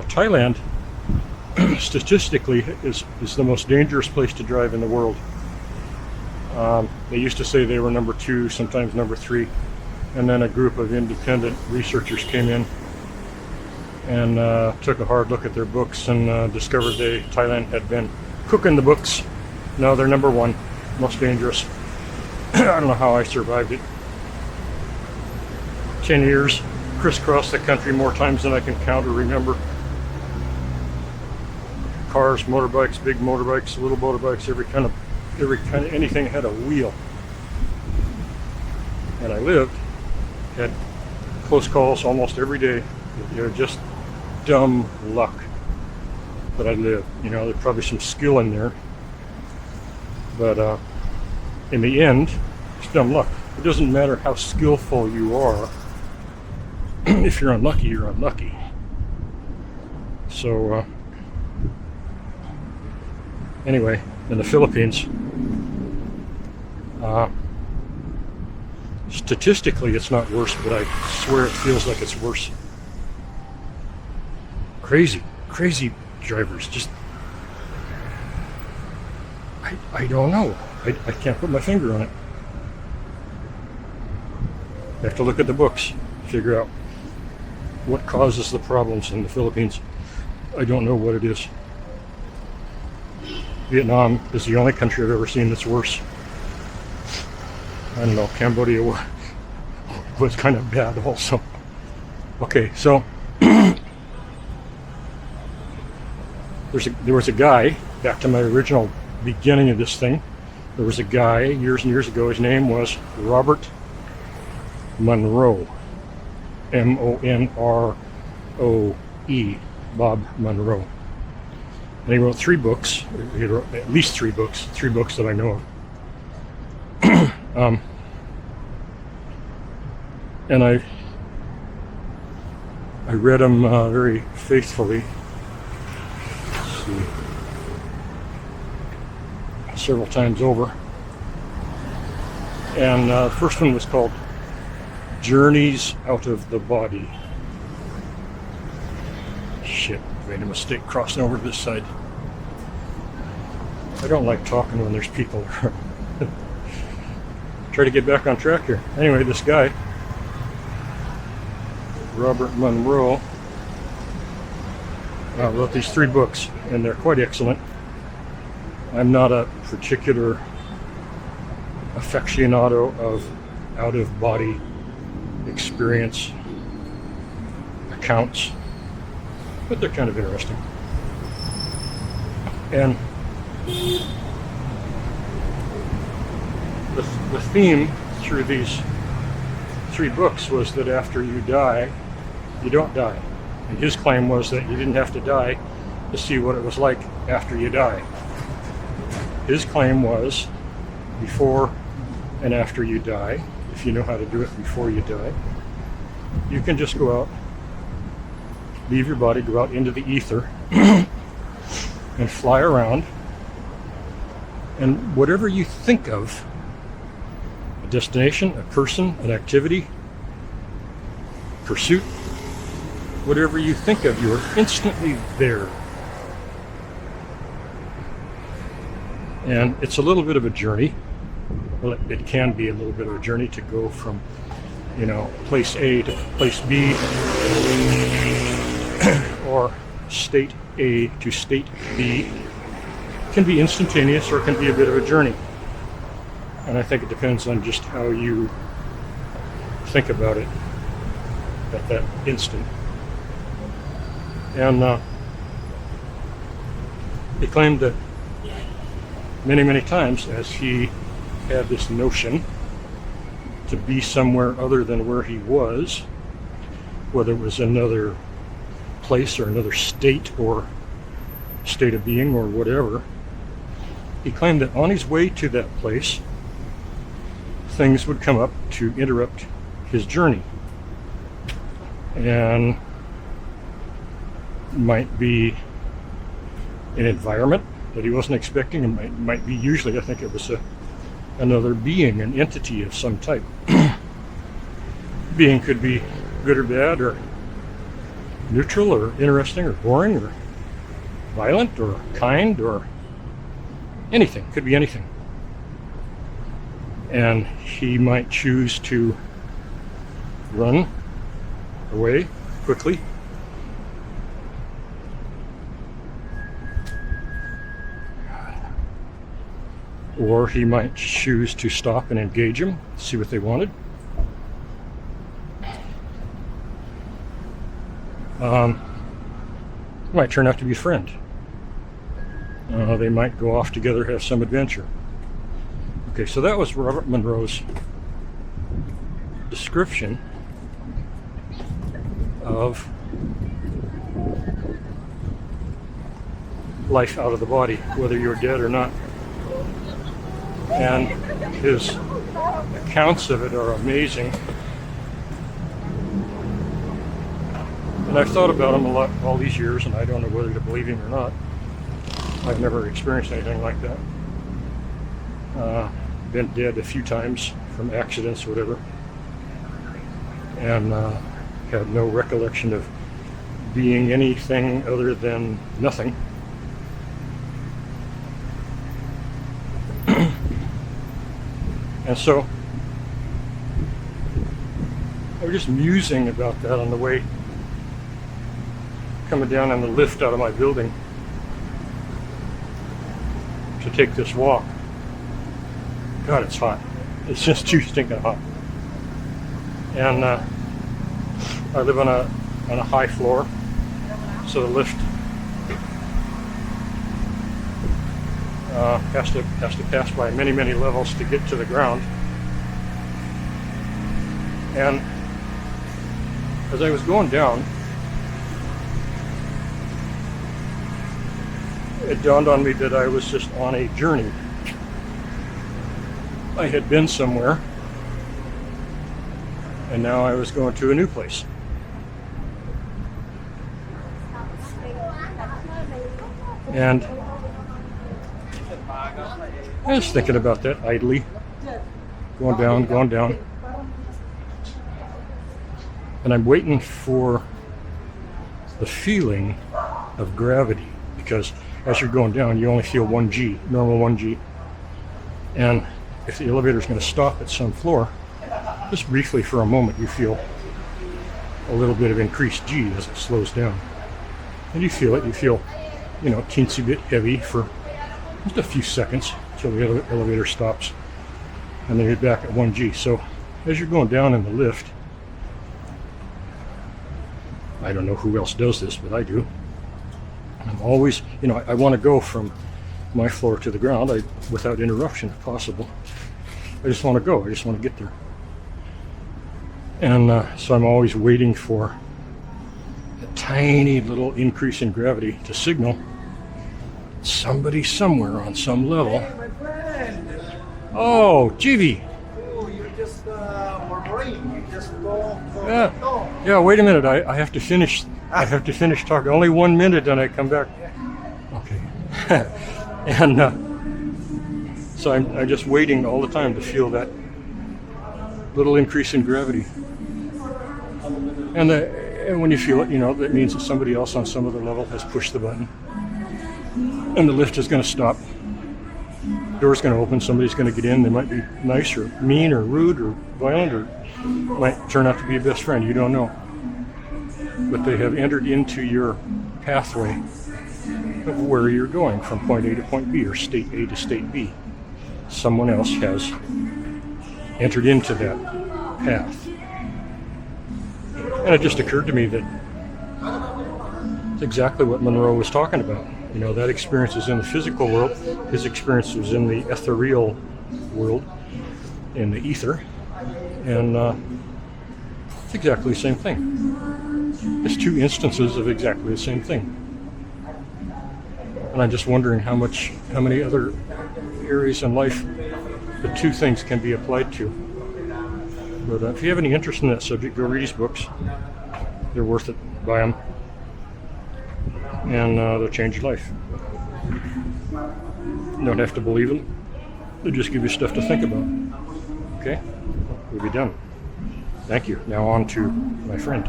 Thailand, statistically, is the most dangerous place to drive in the world. They used to say they were number 2, sometimes number 3, and then a group of independent researchers came in and took a hard look at their books and discovered Thailand had been cooking the books. Now they're number 1, most dangerous. I don't know how I survived it. 10 years, crisscrossed the country more times than I can count or remember. Cars, motorbikes, big motorbikes, little motorbikes, every kind of anything that had a wheel. And I had close calls almost every day. Just dumb luck that I lived. There's probably some skill in there, but in the end, it's dumb luck. It doesn't matter how skillful you are. If you're unlucky, you're unlucky. So anyway, in the Philippines, statistically it's not worse, but I swear it feels like it's worse. Crazy drivers. Just I don't know. I can't put my finger on it. You have to look at the books, figure out what causes the problems in the Philippines. I don't know what it is. Vietnam is the only country I've ever seen that's worse. I don't know, Cambodia was kind of bad also. Okay, so there was a guy, back to my original beginning of this thing, there was a guy years and years ago, his name was Robert Monroe. M-O-N-R-O-E, Bob Monroe. And he wrote 3 books. He wrote at least 3 books that I know of. And I read them very faithfully. Let's see, several times over. And the first one was called Journeys Out of the Body. Shit, made a mistake crossing over to this side. I don't like talking when there's people there. Try to get back on track here. Anyway, this guy, Robert Monroe, wrote these 3 books, and they're quite excellent. I'm not a particular aficionado of out-of-body experience accounts, but they're kind of interesting. And the theme through these 3 books was that after you die, you don't die. And his claim was that you didn't have to die to see what it was like after you die. His claim was before and after you die, if you know how to do it before you die, you can just go out, leave your body, go out into the ether and fly around, and whatever you think of, a destination, a person, an activity, pursuit, whatever you think of, you're instantly there. And it's a little bit of a journey. Well, it can be a little bit of a journey to go from, place A to place B, or state A to state B. It can be instantaneous, or it can be a bit of a journey. And I think it depends on just how you think about it at that instant. And he claimed that many times, as he had this notion to be somewhere other than where he was, whether it was another place or another state or state of being or whatever, he claimed that on his way to that place, things would come up to interrupt his journey. And might be an environment that he wasn't expecting. It might be, usually I think it was another being, an entity of some type. Being could be good or bad, or neutral or interesting or boring or violent or kind or anything. Could be anything. And he might choose to run away quickly, or he might choose to stop and engage them, see what they wanted. Might turn out to be a friend. They might go off together, have some adventure. Okay, so that was Robert Monroe's description of life out of the body, whether you're dead or not. And his accounts of it are amazing. And I've thought about him a lot all these years, and I don't know whether to believe him or not. I've never experienced anything like that. Been dead a few times from accidents or whatever, and had no recollection of being anything other than nothing. And so I was just musing about that on the way coming down on the lift out of my building to take this walk. God, it's hot. It's just too stinking hot. And I live on a high floor, so the lift has to pass by many levels to get to the ground. And as I was going down, it dawned on me that I was just on a journey. I had been somewhere, and now I was going to a new place. And I was thinking about that idly, going down. And I'm waiting for the feeling of gravity, because as you're going down, you only feel 1G, normal 1G. And if the elevator is going to stop at some floor, just briefly for a moment, you feel a little bit of increased G as it slows down. And you feel it, a teensy bit heavy for just a few seconds until the elevator stops. And then you're back at 1G. So as you're going down in the lift, I don't know who else does this, but I do. I'm always, I want to go from my floor to the ground without interruption if possible. I just want to go. I just want to get there. And so I'm always waiting for a tiny little increase in gravity to signal somebody somewhere on some level. Hey, my friend. Oh, Jivi. Oh, you just murmuring. You just go. Yeah. Wait a minute. I have to finish. I have to finish talking. Only 1 minute, and I come back. Okay. And so I'm just waiting all the time to feel that little increase in gravity. And when you feel it, that means that somebody else on some other level has pushed the button. And the lift is going to stop. Door's going to open. Somebody's going to get in. They might be nice or mean or rude or violent, or might turn out to be a best friend. You don't know. But they have entered into your pathway of where you're going from point A to point B, or state A to state B. Someone else has entered into that path. And it just occurred to me that it's exactly what Monroe was talking about. That experience is in the physical world. His experience was in the ethereal world, in the ether. And it's exactly the same thing. It's two instances of exactly the same thing. And I'm just wondering how many other areas in life the two things can be applied to. But if you have any interest in that subject, go read his books. They're worth it. Buy them. And they'll change your life. You don't have to believe them. They'll just give you stuff to think about. Okay? We'll be done. Thank you. Now on to my friend.